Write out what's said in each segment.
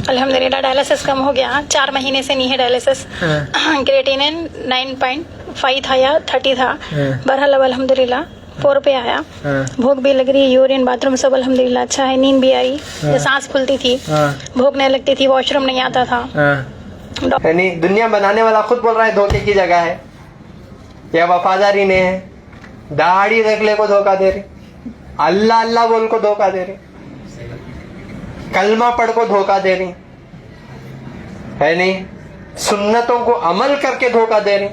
अल्हम्दुलिल्लाह डायलिसिस कम हो गया, 4 महीने से नहीं है डायलिसिस। क्रिएटिनिन 9.5 था या 30 था। बहरहाल अल्हम्दुलिल्लाह 4 पे आया। भूख भी लग रही है, यूरिन बाथरूम सब अल्हम्दुलिल्लाह अच्छा है। नींद भी आई, सांस फूलती थी, भूख नहीं लगती थी, वॉशरूम नहीं आता था। यानी दुनिया बनाने वाला खुद बोल रहा है धोखे की जगह है, या वफादारी ने है। दाढ़ी रखले को धोखा दे रही, अल्लाह अल्लाह बोल को धोखा दे रही, कलमा पढ़ को धोखा दे रही है, नहीं सुन्नतों को अमल करके धोखा दे रही,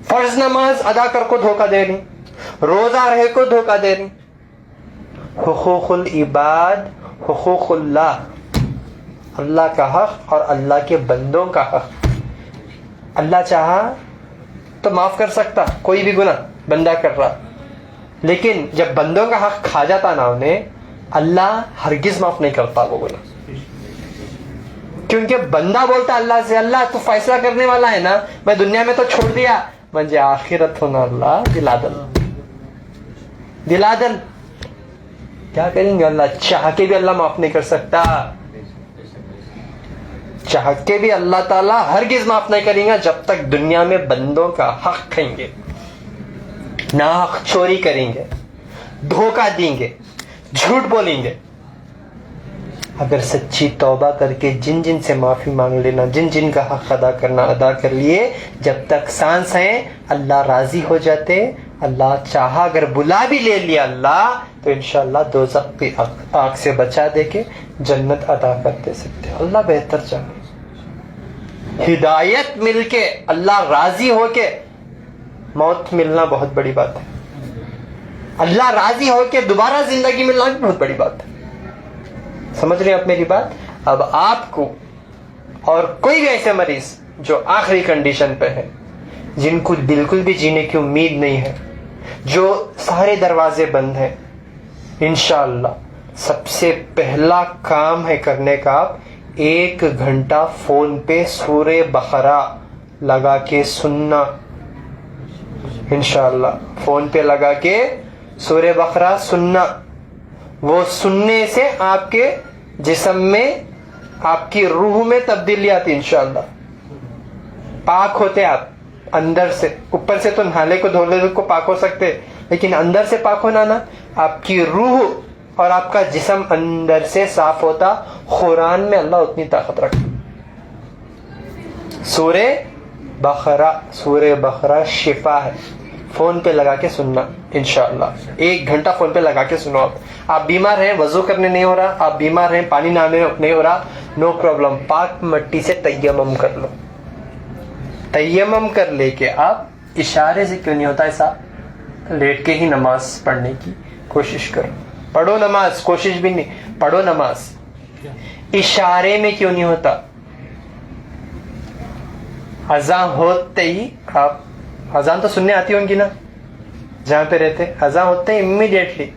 फर्ज नमाज अदा कर को धोखा दे रही, रोजा रहे को धोखा दे रही। हुकूकुल इबाद, हुकूकुल्लाह, अल्लाह का हक और अल्लाह के बंदों का हक। अल्लाह चाहा तो माफ कर सकता कोई भी गुनाह बंदा कर रहा, लेकिन जब बंदों का हक खा जाता ना उन्हें, अल्लाह हरगिज माफ नहीं करता वो गुनाह। क्योंकि बंदा बोलता अल्लाह से, अल्लाह तू फैसला करने वाला है ना, मैं दुनिया में तो छोड़ दिया, मुझे आखिरत होना अल्लाह दिलादल। क्या करेंगे? अल्लाह चाह के भी अल्लाह माफ नहीं कर सकता, चाह के भी अल्लाह ताला हरगिज माफ नहीं करेंगे जब तक दुनिया में बंदों का हक खाएंगे, ना हक चोरी करेंगे, धोखा देंगे, झूठ बोलेंगे। अगर सच्ची तौबा करके जिन जिन से माफी मांग लेना, जिन जिन का हक अदा करना अदा कर लिए, जब तक सांस है अल्लाह राजी हो जाते। अल्लाह चाहा अगर बुला भी ले लिया अल्लाह, तो इंशाअल्लाह दोज़ख की आग से बचा दे के जन्नत अदा कर दे सकते। अल्लाह बेहतर जाने। हिदायत मिलके अल्लाह राजी होके मौत मिलना बहुत बड़ी बात है, अल्लाह राजी होके दोबारा जिंदगी मिलना भी बहुत बड़ी बात है। समझ रहे हैं आप मेरी बात? अब आपको और कोई भी ऐसे मरीज जो आखिरी कंडीशन पे है, जिनको बिल्कुल भी जीने की उम्मीद नहीं है, जो सारे दरवाजे बंद हैं, इंशाअल्लाह सबसे पहला काम है करने का, आप 1 घंटा फोन पे सूरे बकरा लगा के सुनना। इंशाअल्लाह फोन पे लगा के सूरे बकरा सुनना। वो सुनने से आपके जिस्म में, आपकी रूह में तब्दीली आती इंशाअल्लाह। पाक होते आप अंदर से, ऊपर से तो नहाले को धोले को पाक हो सकते, लेकिन अंदर से पाक होना ना, आपकी रूह और आपका जिस्म अंदर से साफ होता। कुरान में अल्लाह उतनी ताकत रखता। सूरे बकरा शिफा है। फोन पे लगा के सुनना इंशाअल्लाह। 1 घंटा फोन पे लगा के सुनो। आप बीमार हैं, वजू करने नहीं हो रहा, आप बीमार हैं, पानी नहाने नहीं हो रहा, नो प्रॉब्लम, पाक मिट्टी से तयम्मुम कर लो। तयम्मुम कर लेके आप इशारे से, क्यों नहीं होता ऐसा, लेट के ही नमाज पढ़ने की कोशिश करो। पढ़ो नमाज, कोशिश भी नहीं, पढ़ो नमाज। इशारे में क्यों नहीं होता? अज़ान होते ही आप, अजान तो सुनने आती होंगी ना जहां पे रहते, अजान होते ही इमीडिएटली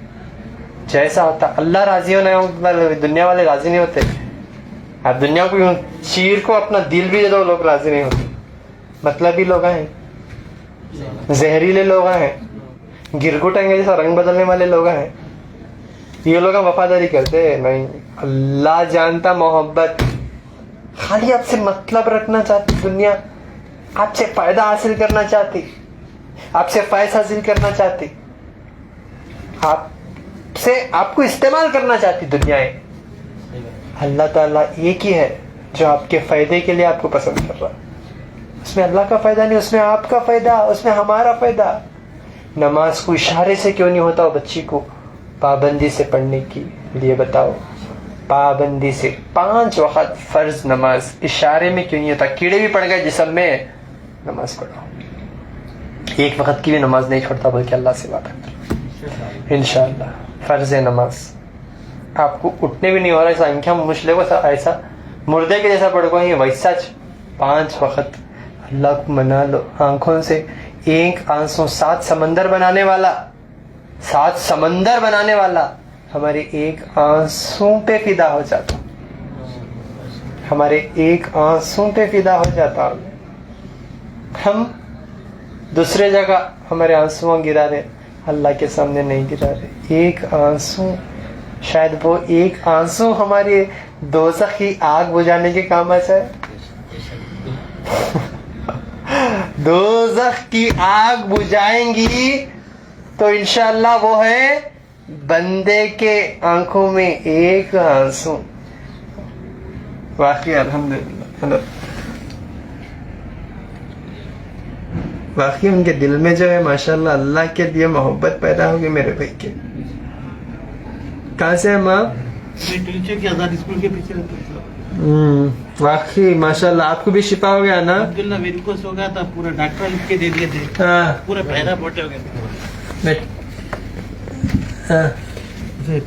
जैसा होता, अल्लाह राजी होना है, दुनिया वाले राजी नहीं होते। आप दुनिया को चीर को अपना दिल भी दे दो, लोग राजी नहीं होते। मतलबी लोग हैं, जहरीले लोग हैं, गिरगुटेंगे जैसा रंग बदलने वाले लोग हैं, ये लोग वफादारी करते हैं नहीं। अल्लाह जानता मोहब्बत, खाली आपसे मतलब रखना चाहती दुनिया, आपसे फायदा हासिल करना चाहती, आपसे फैज हासिल करना चाहती, आपसे आपको इस्तेमाल करना चाहती दुनियाएं। अल्लाह ताला एक ही है जो आपके फायदे के लिए आपको पसंद कर रहा है। उसमें अल्लाह का फायदा नहीं, उसमें आपका फायदा, उसमें हमारा फायदा। नमाज को इशारे से क्यों नहीं होता? बच्ची को पाबंदी से पढ़ने के लिए बताओ, पाबंदी से 5 वक्त फर्ज नमाज इशारे में क्यों नहीं होता? कीड़े भी पड़ गए जिस्म में, नमाज पढ़ो। 1 वक्त की भी नमाज नहीं छोड़ता, बल्कि अल्लाह से वादा करो इंशाअल्लाह। फर्ज है नमाज, आपको उठने भी नहीं हो रहा, ऐसा आंखें मुश्किल को ऐसा मुर्दे के जैसा पड़ गए वैसा 5 वक्त अल्लाह को मना लो आंखों से। 1 आंसू 7 समंदर बनाने वाला, 7 समंदर बनाने वाला हमारे 1 आंसू पे फिदा हो जाता, हमारे 1 आंसू पे फिदा हो जाता। हम दूसरे जगह हमारे आंसुओं गिरा रहे, अल्लाह के सामने नहीं गिरा रहे। 1 आंसू, शायद वो 1 आंसू हमारे दोज़ख की आग बुझाने के काम आ जाए। दोज़ख की आग बुझाएंगी तो इंशाअल्लाह वो है बंदे के आंखों में एक आंसू। वाकई अल्हम्दुलिल्लाह, वाकई उनके दिल में जो है माशाल्लाह अल्लाह के लिए मोहब्बत पैदा होगी मेरे भाई के। कहाँ से है माँ? की आजाद स्कूल के पीछे वाकई माशाल्लाह आपको भी शिफा हो गया ना? अब्दुल्ला मेरे को सो गया था, पूरा डॉक्टर लिख के दे दिए थे, हाँ पूरा पैदा मोटे हो गए थे, हाँ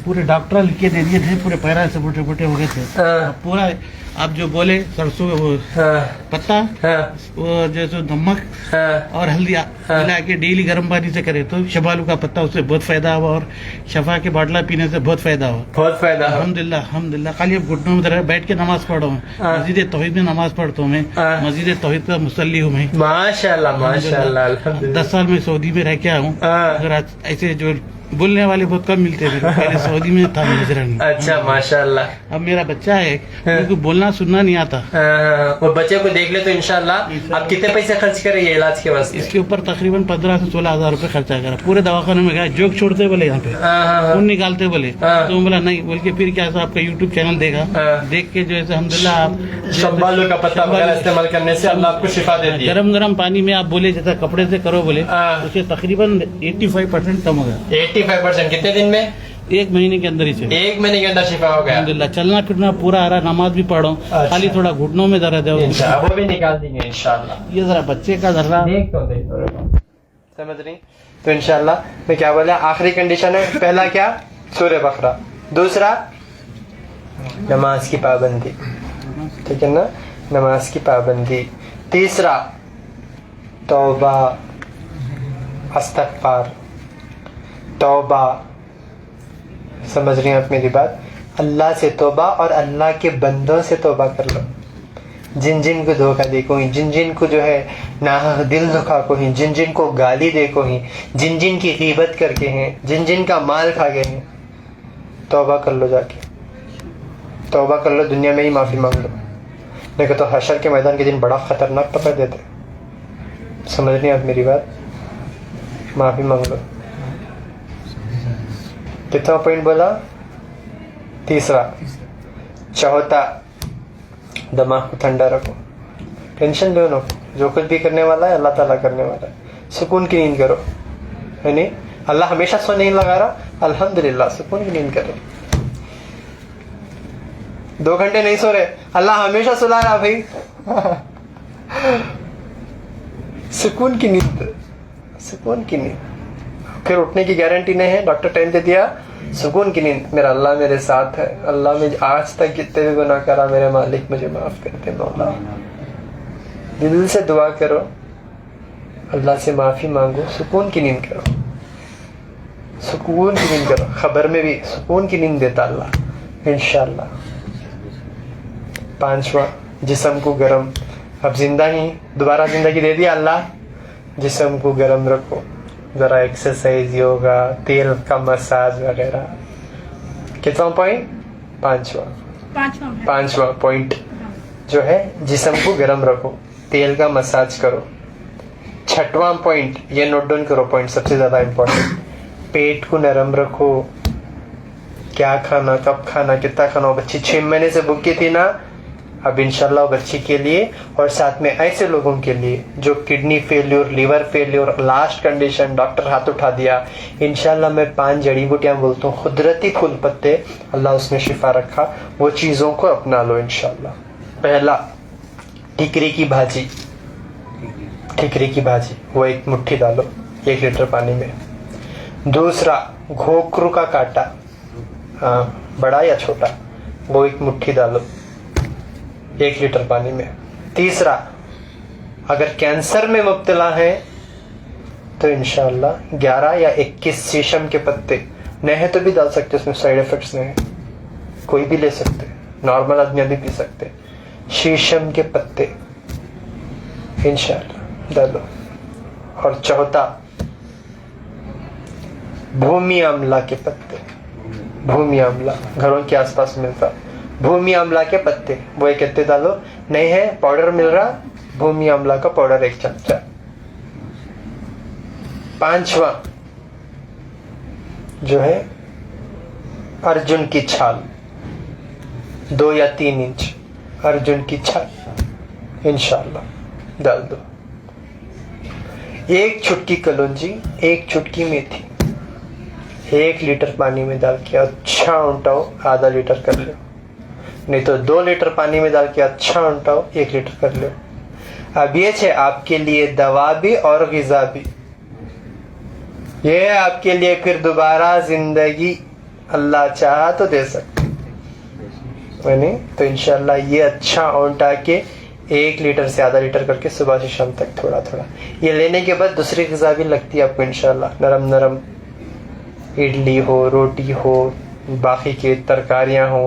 पूरे डॉक्टर लिख के दे दिए थे, पूरे पैरा से मोटे मोटे हो गए थे। हाँ पूरा आप जो बोले सरसों वो हाँ पत्ता, हाँ वो जैसे नमक हाँ और हल्दी मिला के डेली गर्म पानी से करे तो शबालू का पत्ता, उससे बहुत फायदा हुआ और शफा के बाटला पीने से बहुत फायदा हुआ। बहुत फायदा हुआ। अल्हम्दुलिल्लाह अल्हम्दुलिल्लाह। खाली अब घुटनों में दर्द, बैठ के नमाज पढ़ रहा हूँ, हाँ। मस्जिद तौहीद में नमाज पढ़ता हूँ मैं, हाँ। मस्जिद तौहीद का मुसल्ली हूँ मैं। माशाल्लाह माशाल्लाह अल्हम्दुलिल्लाह। 10 साल में सऊदी में रह के आया हूँ। हाँ। अगर आज ऐसे जो बोलने वाले बहुत कम मिलते थे, पहले सऊदी में था गुजरात में। अच्छा माशाल्लाह। अब मेरा बच्चा है, हाँ। उनको बोलना सुनना नहीं आता। वो बच्चे को देख ले तो इंशाल्लाह। आप कितने पैसे खर्च करें ये इलाज के वास्ते? इसके ऊपर तकरीबन 15 से 16 हजार रुपए खर्चा करा। पूरे दवाखाने में गया, जोक छोड़ते बोले यहाँ पे, खून निकालते बोले, हाँ। तो बोला नहीं, बोल के फिर क्या आपका यूट्यूब चैनल देखा, हाँ। देख के जो है अल्हम्दुलिल्लाह आप शब्बालू का पत्ता वगैरह इस्तेमाल करने से अल्लाह आपको शिफा दे दी। गरम गरम पानी में आप बोले जैसा कपड़े से करो बोले, हाँ। उससे तकरीबन 85% कम हो गया। 85% कितने दिन में? 1 महीने के अंदर ही से 1 महीने के अंदर शिफा हो गया। अल्हम्दुलिल्लाह। चलना फिरना पूरा आ रहा, नमाज भी पढ़ो, अच्छा। खाली थोड़ा घुटनों में दर्द है। इंशाअल्लाह वो भी निकाल देंगे इंशाअल्लाह। ये जरा बच्चे का जरा देख समझ रही? तो इंशाअल्लाह मैं क्या बोला, आखिरी कंडीशन है। पहला क्या? सूरह बकरा। दूसरा नमाज की पाबंदी, ठीक है ना, नमाज की पाबंदी। तीसरा तौबा, इस्तिग़फ़ार, तौबा। समझ रही हैं आप मेरी बात? अल्लाह से तौबा और अल्लाह के बंदों से तौबा कर लो। जिन जिन को धोखा देखो ही, जिन जिन को जो है नाहक दिल दुखा को ही, जिन जिन को गाली देखो ही, जिन जिन की ग़ीबत करके हैं, जिन जिन का माल खा गए हैं, तौबा कर लो जाके, तौबा कर लो, दुनिया में ही माफ़ी मांग लो। देखो तो हशर के मैदान के दिन बड़ा ख़तरनाक पकड़ देते। समझ नहीं आप मेरी बात? माफ़ी मांग लो। कितना पॉइंट बोला? तीसरा। चौथा दिमाग को ठंडा रखो, टेंशन लो ना, जो कुछ भी करने वाला है अल्लाह ताला करने वाला है। सुकून की नींद करो, है नहीं? अल्लाह हमेशा सो नहीं लगा रहा, अल्हम्दुलिल्लाह सुकून की नींद करो। 2 घंटे नहीं सो रहे, अल्लाह हमेशा सुला रहा भाई। सुकून की नींद, सुकून की नींद। फिर उठने की गारंटी नहीं है, डॉक्टर टाइम दे दिया, सुकून की नींद। मेरा अल्लाह मेरे साथ है, अल्लाह में आज तक कितने भी गुनाह करा, मेरे मालिक मुझे माफ करते मौला। दिल से दुआ करो, अल्लाह से माफी मांगो, सुकून की नींद करो, सुकून की नींद करो। खबर में भी सुकून की नींद देता अल्लाह इंशाअल्लाह। 5वां, जिस्म को गर्म। अब जिंदा ही दोबारा जिंदगी दे दिया अल्लाह, जिस्म को गर्म रखो, जरा एक्सरसाइज, योगा, तेल का मसाज वगैरह। कितना पॉइंट? 5वां पॉइंट जो है जिस्म को गर्म रखो, तेल का मसाज करो। 6वां पॉइंट, ये नोट डाउन करो, पॉइंट सबसे ज्यादा इंपॉर्टेंट, पेट को नरम रखो। क्या खाना, कब खाना, कितना खाना। बच्ची 6 महीने से भूखी थी ना, अब इंशाल्लाह बच्ची के लिए और साथ में ऐसे लोगों के लिए जो kidney failure, liver failure, last condition, doctor हाथ उठा दिया, इंशाल्लाह मैं 5 जड़ी बूटियां बोलता हूँ, कुदरती फूल पत्ते, अल्लाह उसमें शिफा रखा, वो चीज़ों को अपना लो इंशाल्लाह। पहला टिकरी की भाजी, टिकरी की भाजी वो 1 मुट्ठी डालो 1 लीटर पानी में। दूसरा घोकरू का काटा, बड़ा या छोटा, वो 1 मुट्ठी डालो 1 लीटर पानी में। तीसरा, अगर कैंसर में मुब्तला है तो इंशाअल्लाह 11 या 21 शीशम के पत्ते, नहीं है तो भी डाल सकते, उसमें साइड इफेक्ट्स नहीं है, कोई भी ले सकते, नॉर्मल आदमी भी पी सकते। शीशम के पत्ते इंशाअल्लाह डालो। और चौथा, भूमि आंवला के पत्ते, भूमि आंवला घरों के आसपास मिलता, भूमि आंवला के पत्ते, वो एक कितने डालो, नहीं है पाउडर मिल रहा, भूमि आंवला का पाउडर 1 चमचा। 5वां जो है अर्जुन की छाल, 2 या 3 इंच अर्जुन की छाल इंशाल्लाह डाल दो। 1 चुटकी कलौंजी, 1 चुटकी मेथी, 1 लीटर पानी में डाल के अच्छा उंटाओ, आधा लीटर कर लो, नहीं तो 2 लीटर पानी में डाल के अच्छा उंटाओ, 1 लीटर कर लो। अब ये है आपके लिए दवा भी और ग़िज़ा भी, ये है आपके लिए फिर दोबारा जिंदगी, अल्लाह चाहा तो दे सकते नहीं तो इंशाल्लाह ये अच्छा औंटा के 1 लीटर से आधा लीटर करके सुबह से शाम तक थोड़ा थोड़ा ये लेने के बाद दूसरी ग़िज़ा भी लगती है आपको इंशाल्लाह। नरम नरम इडली हो, रोटी हो, बाकी के तरकारियां हो,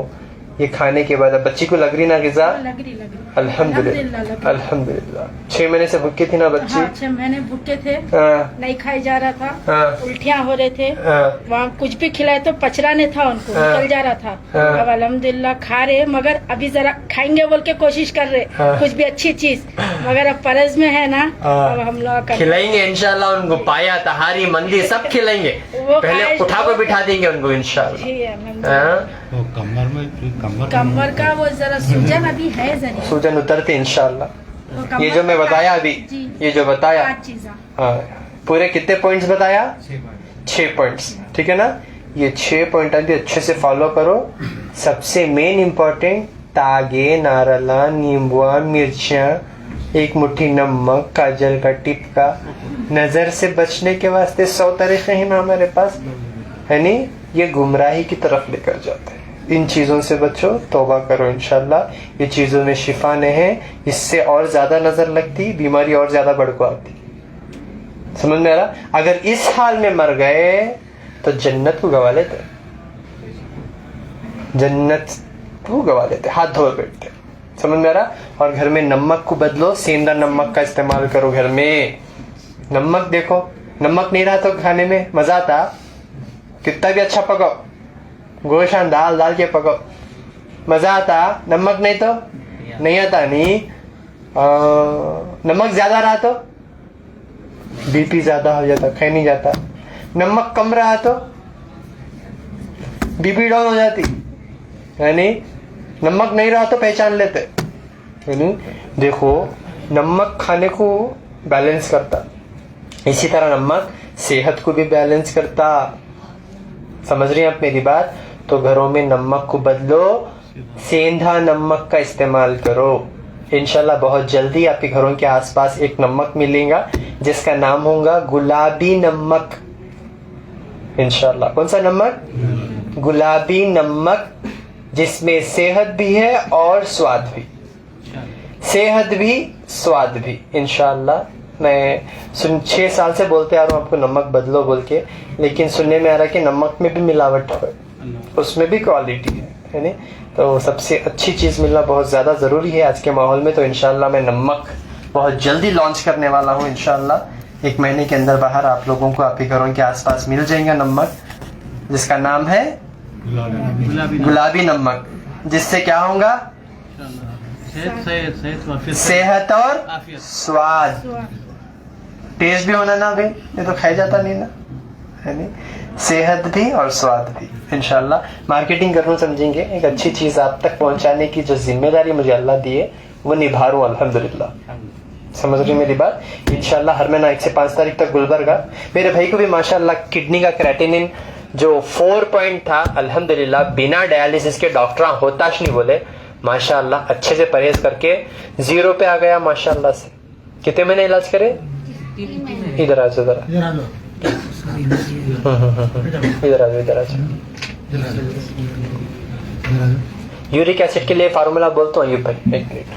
ये खाने के बाद अब बच्ची को लग रही ना ग़िज़ा? लग रही अल्हम्दुलिल्लाह अल्हम्दुलिल्लाह। 6 महीने से भूखे थी ना बच्ची? हाँ, 6 महीने भूखे थे, नहीं खाई जा रहा था, उल्टियाँ हो रहे थे, वहाँ कुछ भी खिलाए तो पचरा नहीं था, उनको निकल जा रहा था। अब अल्हम्दुलिल्लाह खा रहे, मगर अभी जरा खाएंगे बोल के कोशिश कर रहे, कुछ भी अच्छी चीज, मगर अब परज में है ना, अब हम लोग खिलाएंगे इंशाल्लाह उनको, पाया तहारी मंदी सब खिलाएंगे, पहले उठा कर बिठा देंगे उनको इंशाल्लाह। कमर का वो जरा सूजन अभी है, जरा सूजन उतरते इंशाल्लाह। ये जो मैं बताया अभी, ये जो बताया, हाँ पूरे कितने पॉइंट्स बताया? 6 पॉइंट्स, ठीक है ना? ये 6 पॉइंट अभी अच्छे से फॉलो करो। सबसे मेन इम्पोर्टेंट, तागे, नारला, नींबुआ, मिर्चियाँ, 1 मुट्ठी नमक, काजल का टिपका। नजर से बचने के वास्ते 100 तरीके हैं ना हमारे पास, है नहीं? ये गुमराही की तरफ लेकर जाते हैं। इन चीजों से बचो, तौबा करो इंशाल्लाह। ये चीजों में शिफा नहीं है, इससे और ज्यादा नजर लगती, बीमारी और ज्यादा बढ़को आती। समझ में आ रहा? अगर इस हाल में मर गए तो जन्नत को गवा लेते, जन्नत को गवा लेते, हाथ धो बैठते। समझ में आ रहा? और घर में नमक को बदलो, सेंधा नमक का इस्तेमाल करो घर में। नमक देखो, नमक नहीं रहा तो खाने में मजा आता, कितना भी अच्छा पकाओ, गोशान दाल डाल के पकाओ, मजा आता। नमक नहीं तो नहीं आता। नहीं नमक ज्यादा रहा तो बीपी ज्यादा हो जाता, खाई नहीं जाता। नमक कम रहा तो बीपी डाउन हो जाती, है नहीं? नमक नहीं रहा तो पहचान लेते, है नहीं? देखो नमक खाने को बैलेंस करता, इसी तरह नमक सेहत को भी बैलेंस करता। समझ रही हैं आप मेरी बात? तो घरों में नमक को बदलो, सेंधा नमक का इस्तेमाल करो। इंशाल्लाह बहुत जल्दी आपके घरों के आसपास एक नमक मिलेगा जिसका नाम होगा गुलाबी नमक इंशाल्लाह। कौन सा नमक? गुलाबी नमक, जिसमें सेहत भी है और स्वाद भी, सेहत भी स्वाद भी इंशाल्लाह। मैं 6 साल से बोलते आ रहा हूँ आपको नमक बदलो बोल के, लेकिन सुनने में आ रहा है कि नमक में भी मिलावट है, उसमें भी क्वालिटी है नहीं? तो सबसे अच्छी चीज़ मिलना बहुत ज़्यादा ज़रूरी है आज के माहौल में। तो इंशाल्लाह मैं नमक बहुत जल्दी लॉन्च करने वाला हूँ इंशाल्लाह। 1 महीने के अंदर बाहर आप लोगों को आपके घरों के आसपास मिल जाएगा नमक, जिसका नाम है गुलाबी नमक, जिससे क्या होगा? सेहत और स्वाद, टेस्ट भी होना ना भाई, ये तो खाया जाता नहीं ना, है नहीं? सेहत भी और स्वाद भी इंशाल्लाह। मार्केटिंग करना समझेंगे, एक अच्छी चीज आप तक पहुंचाने की जो जिम्मेदारी मुझे अल्लाह दी है वो निभा रहा हूं अल्हम्दुलिल्लाह। समझ रही मेरी बात? इंशाल्लाह हर महीना 1 से 5 तारीख तक गुलबर्गा। मेरे भाई को भी माशाल्लाह किडनी का क्रेटिनिन जो 4 पॉइंट था, अल्हम्दुलिल्लाह बिना डायलिसिस के डॉक्टर होताश नहीं बोले, माशाल्लाह अच्छे से परहेज करके 0 पे आ गया माशाल्लाह से। कितने महीने इलाज करे? इधर आ जाओ, इधर आ जाओ। यूरिक एसिड के लिए फार्मूला बोलता हूँ भाई, 1 मिनट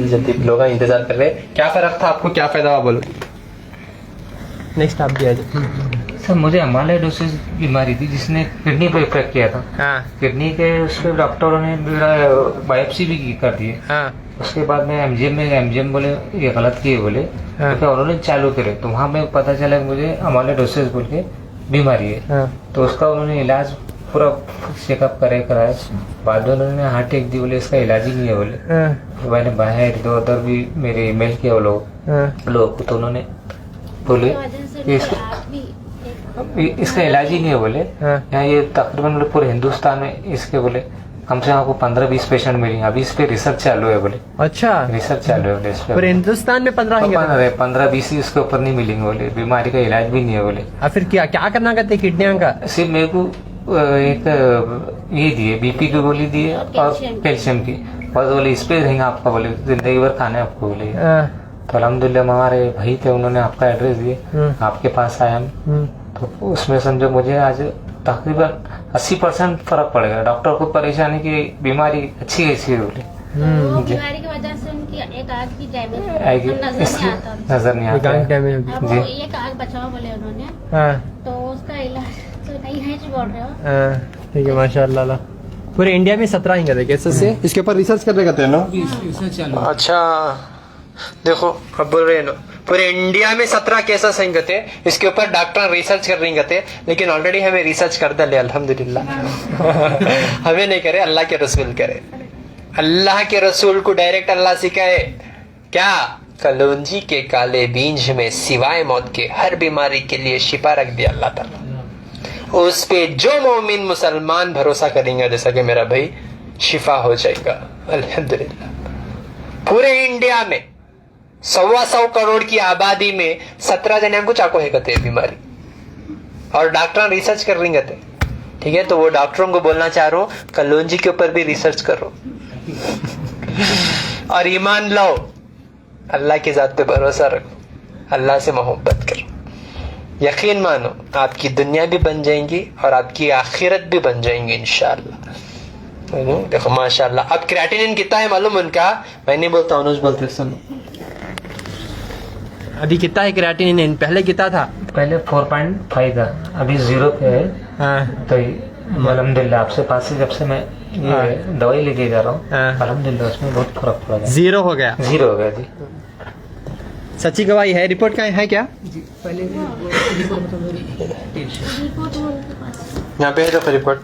जल्दी लोग इंतजार कर रहे हैं। क्या फर्क था आपको, क्या फायदा हुआ बोलो? नेक्स्ट आप भी आ जाओ। सर मुझे अमाइलोइडोसिस बीमारी थी जिसने किडनी पर इफेक्ट किया था। हाँ। किडनी के उसके डॉक्टरों ने मेरा बायोप्सी भी कर दी। हाँ। उसके बाद मैं एमजीएम बोले ये गलत किए बोले। हाँ। तो फिर उन्होंने चालू करे तो वहाँ में पता चला मुझे अमाइलोइडोसिस बोल के बीमारी है। हाँ। तो उसका उन्होंने इलाज पूरा चेकअप कराया बाद में उन्होंने हार्ट अटैक दी, बोले इसका इलाज ही नहीं है बोले। तो मैंने बाहर इधर उधर भी मेरे ईमेल किया वो लोग को, तो उन्होंने बोले इसका इलाज ही नहीं है बोले। यहाँ ये तकरीबन पूरे हिंदुस्तान में इसके बोले कम से कम आपको 15-20 पेशेंट मिलेंगे। अभी इस पे रिसर्च चालू है बोले। अच्छा, रिसर्च चालू है बोले इस पे। पूरे हिंदुस्तान में 15-20 इसके ऊपर नहीं मिलेंगे बोले, बीमारी का इलाज भी नहीं है बोले। फिर क्या क्या करना कहते किडनियों का? सिर्फ मेरे को एक ये दिए, बीपी की गोली दिए और कैल्शियम की, बस बोले इस पे रहेंगे आपका बोले, जिंदगी भर खाना है आपको बोले। तो अल्हम्दुलिल्लाह हमारे भाई थे, उन्होंने आपका एड्रेस दिए, आपके पास आया हम। तो उसमें समझो मुझे आज तकरीबन 80% फर्क पड़ गया। डॉक्टर को परेशानी की बीमारी अच्छी कैसी है बोले। वो बीमारी की वजह से उनकी एक आंख की डैमेज आएगी, नजर नहीं आता अब वो एक आंख बचाओ बोले उन्होंने, तो उसका इलाज तो नहीं है जो बोल रहे हो। ठीक है, माशाल्लाह। पूरे इंडिया में 17 ही कहते कैसे से इसके ऊपर रिसर्च करने कहते हैं ना। अच्छा देखो, अब बोल रहे हैं ना पूरे इंडिया में 17 केसेस हैं कहते, इसके ऊपर डॉक्टर रिसर्च कर रही कहते, लेकिन ऑलरेडी हमें रिसर्च कर डाले अल्हम्दुलिल्लाह। हमें नहीं करे, अल्लाह के रसूल करे। अल्लाह के रसूल को डायरेक्ट अल्लाह सिखाए क्या? कलौंजी के काले बीज में सिवाय मौत के हर बीमारी के लिए शिफा रख दिया अल्लाह ताला। उस पे जो मोमिन मुसलमान भरोसा करेंगे, जैसा कि मेरा भाई, शिफा हो जाएगा अल्हम्दुलिल्लाह। पूरे इंडिया में 125 करोड़ की आबादी में 17 जने को चाको है कहते बीमारी, और डॉक्टर रिसर्च कर रही कहते। ठीक है, तो वो डॉक्टरों को बोलना चाह रहा हूँ, कलौंजी के ऊपर भी रिसर्च करो और ईमान लाओ, अल्लाह की जात पे भरोसा रखो, अल्लाह से मोहब्बत करो, यकीन मानो आपकी दुनिया भी बन जाएंगी और आपकी आखिरत भी बन जाएंगी इंशाअल्लाह। देखो माशाअल्लाह। अब क्रिएटिनिन कितना है मालूम उनका? मैं नहीं बोलता, अनुज बोलते। सुनो अभी कितना है क्रिएटिनिन? पहले कितना था? पहले 4.5 था, अभी 0 पे है। तो अल्हम्दुलिल्लाह आपसे पास से जब से मैं ये दवाई लेके जा रहा हूँ, अल्हम्दुलिल्लाह उसमें बहुत फर्क पड़ा। 0 हो गया? 0 हो गया जी। सच्ची गवाही है? रिपोर्ट का है क्या? जी पहले यहाँ पे है तो रिपोर्ट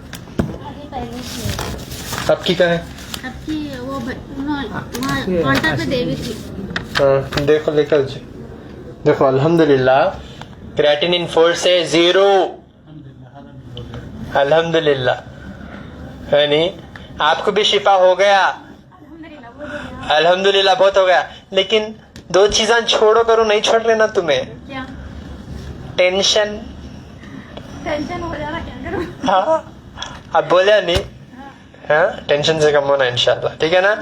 आपकी क्या है? आपकी वो काउंटर पे देवी थी। देखो लेकर देखो अल्हम्दुलिल्लाह क्रिएटिनिन 4 से 0 अल्हम्दुलिल्लाह, है नहीं? आपको भी शिफा हो गया अल्हम्दुलिल्लाह, बहुत हो गया। लेकिन 2 चीजें छोड़ो करो, नहीं छोड़ लेना तुम्हें। क्या टेंशन हो जा रहा, क्या करूं? हाँ, अब बोला नहीं। हाँ, टेंशन से कम होना इंशाल्लाह, ठीक है ना?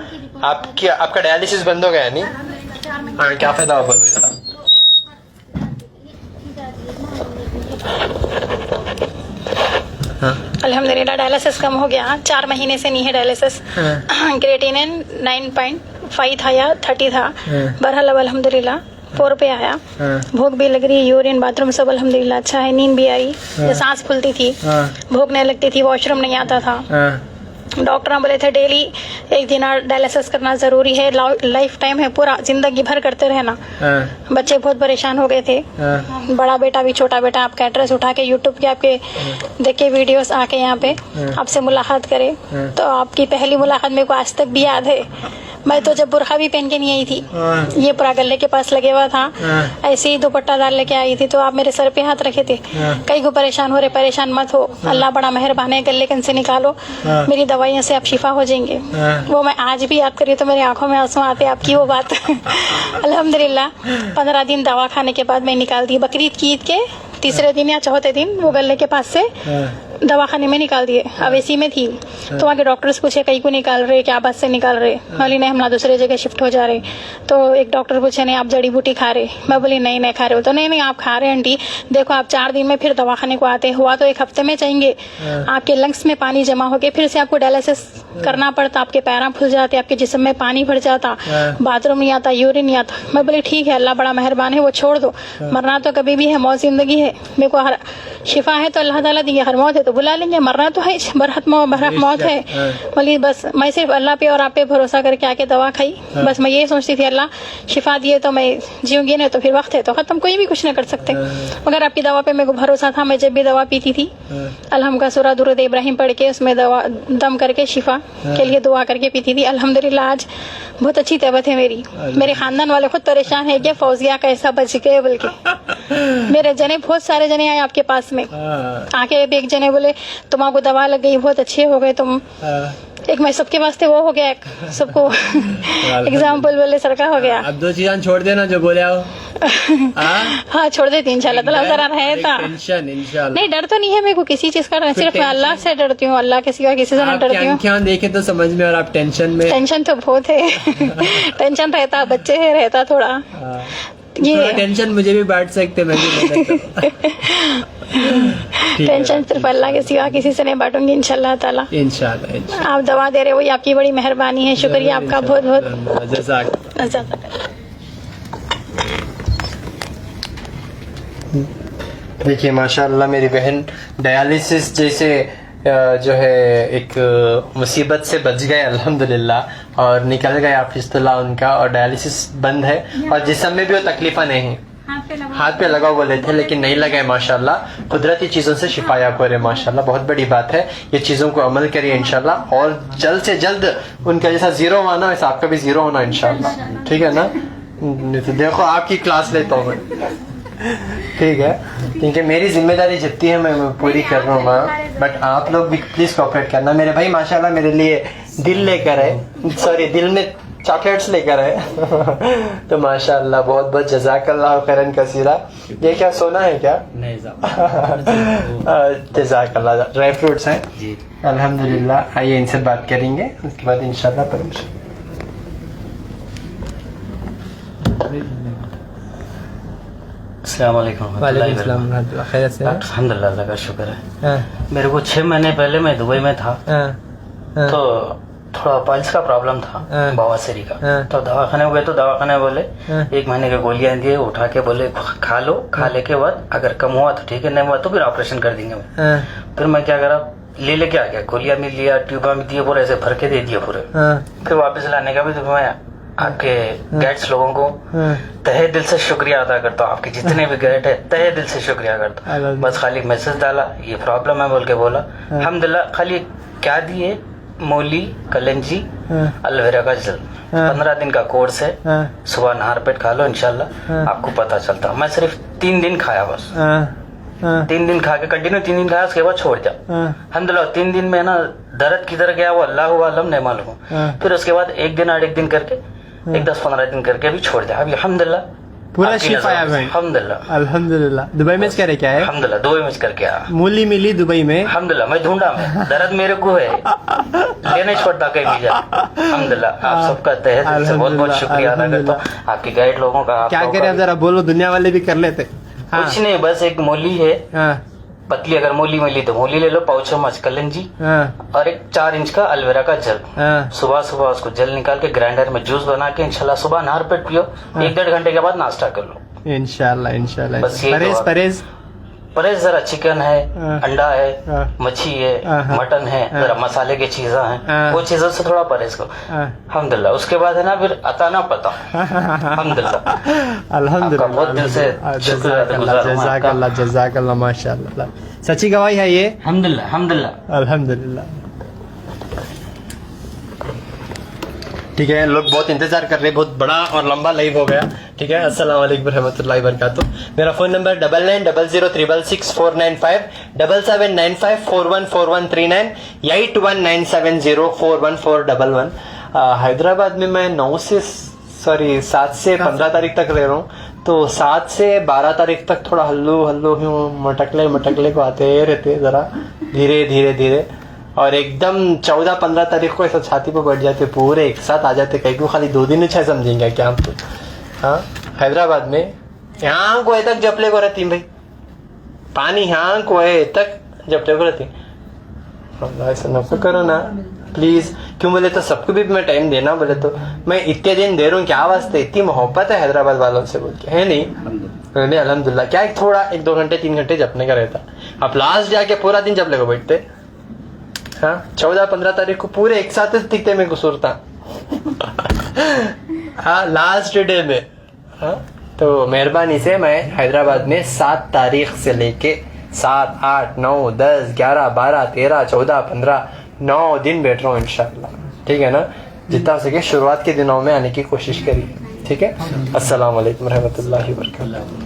आपका डायलिसिस बंद हो गया नहीं? हाँ, क्या फायदा हुआ बोलो जरा। अल्हम्दुलिल्लाह डायलिसिस कम हो गया, 4 महीने से नहीं है डायलिसिस। क्रिएटिनिन 9.5 था या 30 था, बहरहाल अल्हम्दुलिल्लाह 4 पे आया। भूख भी लग रही है, यूरिन बाथरूम सब अल्हम्दुलिल्लाह अच्छा है, नींद भी आई, सांस फूलती थी, भूख नहीं लगती थी, वॉशरूम नहीं आता था। डॉक्टर बोले थे डेली 1 दिन डायलिसिस करना जरूरी है, लाइफ टाइम है, पूरा जिंदगी भर करते रहना। बच्चे बहुत परेशान हो गए थे, बड़ा बेटा भी छोटा बेटा। आपका एड्रेस उठा के यूट्यूब के आपके देख के वीडियोस आके यहाँ पे आपसे मुलाकात करे, तो आपकी पहली मुलाकात मेरे को आज तक भी याद है। मैं तो जब बुरखा भी पहन के नहीं आई थी, ये पूरा गले के पास लगे हुआ था, ऐसे ही दुपट्टा डाल लेके आई थी, तो आप मेरे सर पे हाथ रखे थे। कई को परेशान हो रहे, परेशान मत हो, अल्लाह बड़ा मेहरबान है, गले कन से निकालो, मेरी दवाइयों से आप शिफा हो जाएंगे। वो मैं आज भी याद करी तो मेरी आंखों में आंसू आते आपकी वो बात। अल्हम्दुलिल्लाह 15 दिन दवा खाने के बाद मैं निकाल दी, बकरीद की ईद के तीसरे दिन या चौथे दिन वो गले के पास से दवाखाने में निकाल दिए। अवेसी में थी तो वहाँ के डॉक्टर्स पूछे कहीं को निकाल रहे, क्या बात से निकाल रहे? बोली नहीं, हम ना दूसरे जगह शिफ्ट हो जा रहे। तो एक डॉक्टर पूछे नहीं आप जड़ी बूटी खा रहे? मैं बोली नहीं खा रहे। तो नहीं आप खा रहे आंटी, देखो आप 4 दिन में फिर दवाखाने को आते, हुआ तो 1 हफ्ते में चाहिए। आपके लंग्स में पानी जमा हो गया, फिर से आपको डायलिसिस करना पड़ता, आपके पैर फूल जाते, आपके जिस्म में पानी भर जाता, बाथरूम नहीं आता, यूरिन नहीं आता। मैं बोली ठीक है, अल्लाह बड़ा मेहरबान है, वो छोड़ दो, मरना तो कभी भी है, मौत जिंदगी है, मेरे को शिफा है तो अल्लाह ताला दी है, हर मौत है तो बुला लेंगे, मरना तो है, बरहत मौत है। बोली बस मैं सिर्फ अल्लाह पे और आप पे भरोसा करके आके दवा खाई। बस मैं ये सोचती थी अल्लाह शिफा दिए तो मैं जीऊंगी, नहीं तो फिर वक्त है तो खत्म, कोई भी कुछ नहीं कर सकते। मगर आपकी दवा पे मेरे को भरोसा था। मैं जब भी दवा पीती थी अलहम का सूरा दुरूद इब्राहिम पढ़ के उसमें दवा दम करके शिफा के लिए दुआ करके पीती थी। अल्हम्दुलिल्लाह आज बहुत अच्छी तबीयत है मेरी। मेरे खानदान वाले खुद परेशान है कि फौजिया कैसा बच गए बोल के। मेरे जने बहुत सारे जने आए आपके पास में, आके एक जने बोले तुम्हारा दवा लग गई, बहुत अच्छे हो गए तुम। एक मैं सबके वास्ते वो हो गया, एक सबको एग्जाम्पल बोले सरका हो गया। अब 2 चीज़ें छोड़ देना जो बोले आओ। हाँ छोड़ देती इंशाल्लाह ताला, जरा रहता टेंशन इंशाल्लाह नहीं, डर तो नहीं है मेरे को किसी चीज का, सिर्फ मैं अल्लाह से डरती हूँ, अल्लाह के सिवा किसी से नहीं डरती हूँ। क्या देखे तो समझ में, और आप टेंशन में। टेंशन तो बहुत है टेंशन रहता, बच्चे है रहता थोड़ा ये टेंशन मुझे भी बांट सकते, मैं भी टेंशन सिर्फ अल्लाह के सिवा किसी से नहीं बांटूंगी इंशाल्लाह ताला। इंशाल्लाह आप दवा दे रहे हो, ये आपकी बड़ी मेहरबानी है, शुक्रिया आपका बहुत बहुत। जज़ाक। देखिए माशाल्लाह मेरी बहन डायलिसिस जैसे जो है एक मुसीबत से बच गए अल्हम्दुलिल्लाह, और निकल गए फिस्तुला उनका, और डायलिसिस बंद है, और जिस्म में भी वो तकलीफा नहीं, हाथ पे लगाओ बोले थे लेकिन नहीं लगाए माशाल्लाह। कुदरती चीज़ों से शिफाया करे माशाल्लाह, बहुत बड़ी बात है। ये चीज़ों को अमल करिए इंशाल्लाह, और जल्द से जल्द उनका जैसा जीरो आना वैसा आपका भी जीरो होना इंशाल्लाह, ठीक है ना। तो देखो आपकी क्लास लेता हूँ मैं, ठीक है, क्योंकि मेरी जिम्मेदारी जितनी है मैं पूरी कर रहा हूँ माँ, बट आप लोग भी प्लीज कोऑपरेट करना। मेरे भाई माशाल्लाह मेरे लिए दिल लेकर है, सॉरी दिल में चॉकलेट्स लेकर है तो माशाल्लाह बहुत बहुत जज़ाकल्लाह खैरन कसीरा। ये क्या सोना है क्या? नहीं जज़ाकल्लाह, ड्राई फ्रूट्स हैं जी अल्हम्दुलिल्लाह। आइए इनसे बात करेंगे, उसके बाद इंशाल्लाह परमिशन। अस्सलाम वालेकुम। खैर से अल्हम्दुलिल्लाह, अल्लाह का शुक्र है। मेरे को 6 महीने पहले मैं दुबई में था, तो थोड़ा पाइल्स का प्रॉब्लम था, बवासीर का। तो दवाखाने गए तो दवाखाने बोले 1 महीने की गोलियां दिए, उठा के बोले खा लो, खाने के बाद अगर कम हुआ तो ठीक है, नहीं हुआ तो फिर ऑपरेशन कर देंगे। फिर मैं क्या करा, लेके आ गया, गोलियां भी लिया, ट्यूबा भी दिए, पूरे ऐसे भर के दे दिए पूरे। फिर वापस लाने का भी तो मैं आपके गाइड्स लोगों को तहे दिल से शुक्रिया अदा करता हूँ, आपके जितने भी गाइड है तहे दिल से शुक्रिया करता हूँ। बस खाली मैसेज डाला ये प्रॉब्लम है बोल के बोला, अल्हम्दुलिल्लाह। खाली क्या दिए, मूली, कलंजी, एलोवेरा का जल, 15 दिन का कोर्स है, सुबह नहर पेट खा लो इंशाल्लाह आपको पता चलता। मैं सिर्फ 3 दिन खाया बस, 3 दिन खा के कंटिन्यू 3 दिन खाया, उसके बाद छोड़ दिया अल्हम्दुलिल्लाह। 3 दिन में ना दर्द किधर गया वो अल्लाह आलम नहीं मालूम। फिर उसके बाद 1 दिन 8 दिन करके 10-15 दिन करके भी छोड़ दिया। अभी अल्हम्दुलिल्लाह पूरा शिफा है भाई, अल्हम्दुलिल्लाह अल्हम्दुलिल्लाह। दुबई में करे क्या है? अल्हम्दुलिल्लाह दुबई में करके आया, मूली मिली दुबई में, अल्हम्दुलिल्लाह। मैं ढूंढा, मैं दर्द मेरे को है, लेने छोड़ता कहीं भी जा। अल्हम्दुलिल्लाह आप सबका तहे दिल से बहुत बहुत शुक्रिया अदा करता हूँ, आपके गाइड लोगों का। क्या करें जरा बोलो, दुनिया वाले भी कर लेते। कुछ नहीं, बस एक मूली है पतली, अगर मूली मिली तो मूली ले लो, पाउच मच कलंजी, और एक 4 इंच का एलोवेरा का जल। सुबह सुबह उसको जल निकाल के ग्राइंडर में जूस बना के इंशाल्लाह सुबह नहर पेट पियो, 1-1.5 घंटे के बाद नाश्ता कर लो इंशाल्लाह इंशाल्लाह। बस ये परहेज परहेज जरा चिकन है, अंडा है, मच्छी है, मटन है, जरा मसाले की चीजें हैं, वो चीजों से थोड़ा परहेज करो अल्हम्दुलिल्लाह। उसके बाद है ना फिर अता ना पता अल्हम्दुलिल्लाह अल्हम्दुलिल्लाह, बहुत दिल से जज़ाकल्लाह जज़ाकल्लाह माशाल्लाह। सच्ची गवाही है ये, अल्हम्दुलिल्लाह अल्हम्दुलिल्लाह अल्हम्दुलिल्लाह। ठीक है, लोग बहुत इंतजार कर रहे हैं, बहुत बड़ा और लंबा लाइव हो गया। ठीक है, अस्सलाम वालेकुम रहमतुल्लाहि व बरकातुहू। मेरा फोन नंबर 9900664695, 7795414139, 8197041411। हैदराबाद में मैं 7 से 15 तारीख तक रह रहा हूँ, तो 7 से 12 तारीख तक थोड़ा हल्लो मटकले को आते रहते, जरा धीरे धीरे, और एकदम 14-15 तारीख को ऐसा छाती पे बैठ जाते, पूरे एक साथ आ जाते। कहीं को खाली 2 दिन अच्छा समझेंगे क्या हम तो। हाँ, हैदराबाद में यहाँ को तक जपले को रहती भाई, पानी यहाँ को तक जपले को रहती। ऐसा नको करो ना प्लीज। क्यों बोले तो सबको भी मैं टाइम देना, बोले तो मैं इतने दिन दे रहा हूँ, क्या वास्ते, इतनी मोहब्बत है हैदराबाद वालों से बोल के, है नहीं। नहीं अल्हम्दुलिल्लाह क्या एक थोड़ा 1-2 घंटे 3 घंटे जपने का रहता। आप लास्ट जाके पूरा दिन जप लेको बैठते। हाँ 14-15 तारीख को पूरे एक साथ दिखते मेरे को सुरता। हाँ लास्ट डे में। हाँ तो मेहरबानी से मैं हैदराबाद में 7 तारीख से लेके 7, 8, 9, 10, 11, 12, 13, 14, 15 9 दिन बैठ रहा हूँ इंशाल्लाह। ठीक है ना, जितना हो सके शुरुआत के दिनों में आने की कोशिश करिए। ठीक है, अस्सलाम वालेकुम रहमतुल्लाहि व बरकातहू।